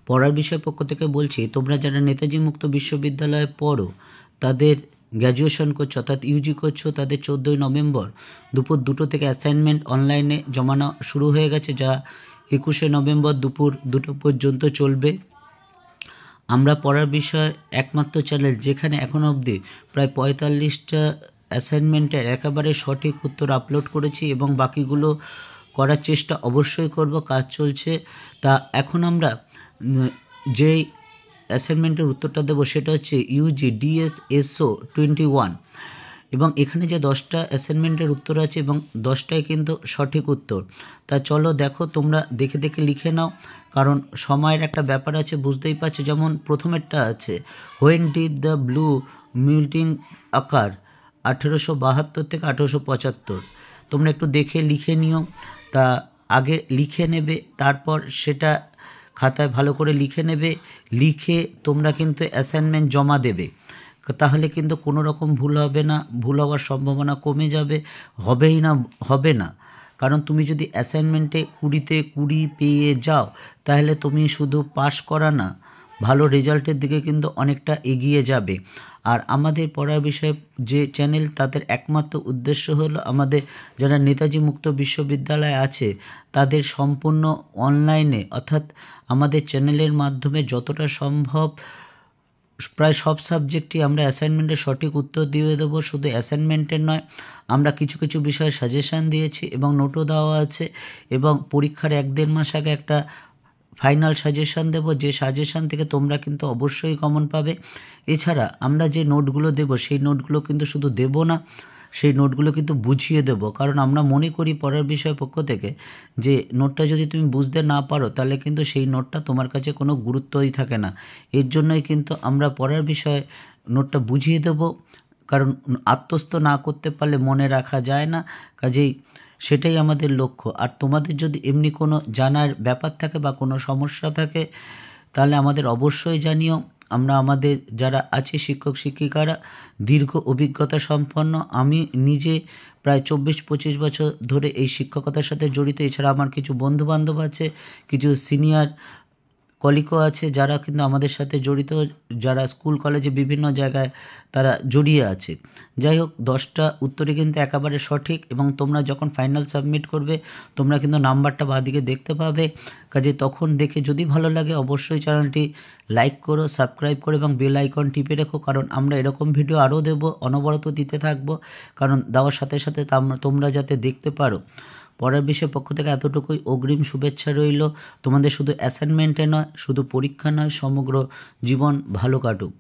পড়ার বিষয় পক্ষ থেকে বলছি, তোমরা যারা নেতাজি মুক্ত বিশ্ববিদ্যালয়ে পড়ো, তাদের গ্র্যাজুয়েশন করছো অর্থাৎ ইউজি করছো, তাদের 14ই নভেম্বর দুপুর 2টো থেকে অ্যাসাইনমেন্ট অনলাইনে জমানো শুরু হয়ে গেছে, যা 21শে নভেম্বর দুপুর 2টো পর্যন্ত চলবে। আমরা পড়ার বিষয় একমাত্র চ্যানেল যেখানে এখনও অবধি প্রায় 45টা অ্যাসাইনমেন্টের একেবারে সঠিক উত্তর আপলোড করেছি এবং বাকিগুলো করার চেষ্টা অবশ্যই করব, কাজ চলছে। তা এখন আমরা যেই অ্যাসাইনমেন্টের উত্তরটা দেবো সেটা হচ্ছে ইউজি DSSO 21 এবং এখানে যে 10টা অ্যাসাইনমেন্টের উত্তর আছে এবং 10টাই কিন্তু সঠিক উত্তর। তা চলো দেখো, তোমরা দেখে দেখে লিখে নাও, কারণ সময়ের একটা ব্যাপার আছে, বুঝতেই পারছো। যেমন প্রথমেরটা আছে, হোয়েন ডিড দ্য ব্লু মিল্টিং আকার, 1872 থেকে 1875। তোমরা একটু দেখে লিখে নিও। তা আগে লিখে নেবে, তারপর সেটা খাতায় ভালো করে লিখে নেবে, লিখে তোমরা কিন্তু অ্যাসাইনমেন্ট জমা দেবে। তাহলে কিন্তু কোনো রকম ভুল হবে না, ভুল হওয়ার সম্ভাবনা কমে যাবে, হবে না। কারণ তুমি যদি অ্যাসাইনমেন্টে 20তে 20 পেয়ে যাও, তাহলে তুমি শুধু পাস করা না, ভালো রেজাল্টের দিকে কিন্তু অনেকটা এগিয়ে যাবে। আর আমাদের পড়ার বিষয়ে যে চ্যানেল, তাদের একমাত্র উদ্দেশ্য হলো আমাদের যারা নেতাজি মুক্ত বিশ্ববিদ্যালয় আছে তাদের সম্পূর্ণ অনলাইনে, অর্থাৎ আমাদের চ্যানেলের মাধ্যমে যতটা সম্ভব প্রায় সব সাবজেক্টই আমরা অ্যাসাইনমেন্টের সঠিক উত্তর দিয়ে দেবো। শুধু অ্যাসাইনমেন্টের নয়, আমরা কিছু কিছু বিষয়ে সাজেশান দিয়েছি এবং নোটও দেওয়া আছে, এবং পরীক্ষার 1-1.5 মাস আগে একটা ফাইনাল সাজেশান দেব, যে সাজেশান থেকে তোমরা কিন্তু অবশ্যই কমন পাবে। এছাড়া আমরা যে নোটগুলো দেব সেই নোটগুলো কিন্তু শুধু দেব না, সেই নোটগুলো কিন্তু বুঝিয়ে দেব। কারণ আমরা মনে করি পড়ার বিষয় পক্ষ থেকে যে নোটটা যদি তুমি বুঝতে না পারো তাহলে কিন্তু সেই নোটটা তোমার কাছে কোনো গুরুত্বই থাকে না। এর জন্যই কিন্তু আমরা পড়ার বিষয়ে নোটটা বুঝিয়ে দেব, কারণ আত্মস্থ না করতে পারলে মনে রাখা যায় না, কাজেই সেটাই আমাদের লক্ষ্য। আর তোমাদের যদি এমনি কোনো জানার ব্যাপার থাকে বা কোনো সমস্যা থাকে তাহলে আমাদের অবশ্যই জানিও। আমরা আমাদের যারা আছে শিক্ষক শিক্ষিকারা দীর্ঘ অভিজ্ঞতা সম্পন্ন, আমি নিজে প্রায় 24-25 বছর ধরে এই শিক্ষকতার সাথে জড়িত। এছাড়া আমার কিছু বন্ধুবান্ধব আছে, কিছু সিনিয়র কলিগও আছে যারা কিন্তু আমাদের সাথে জড়িত, যারা স্কুল কলেজে বিভিন্ন জায়গায় তারা জড়িয়ে আছে। যাই হোক, 10টা উত্তরই কিন্তু একেবারে সঠিক, এবং তোমরা যখন ফাইনাল সাবমিট করবে তোমরা কিন্তু নাম্বারটা বাঁদিকে দেখতে পাবে। কাজে তখন দেখে যদি ভালো লাগে অবশ্যই চ্যানেলটি লাইক করো, সাবস্ক্রাইব করো এবং বেল আইকন টিপে রেখো, কারণ আমরা এরকম ভিডিও আরও দেবো, অনবরত দিতে থাকবো, কারণ দেওয়ার সাথে সাথে তোমরা যাতে দেখতে পারো। পড়ার বিষয় পক্ষ থেকে এতটুকুই, অগ্রিম শুভেচ্ছা রইল। তোমাদের শুধু অ্যাসাইনমেন্টে নয়, শুধু পরীক্ষা নয়, সমগ্র জীবন ভালো কাটুক।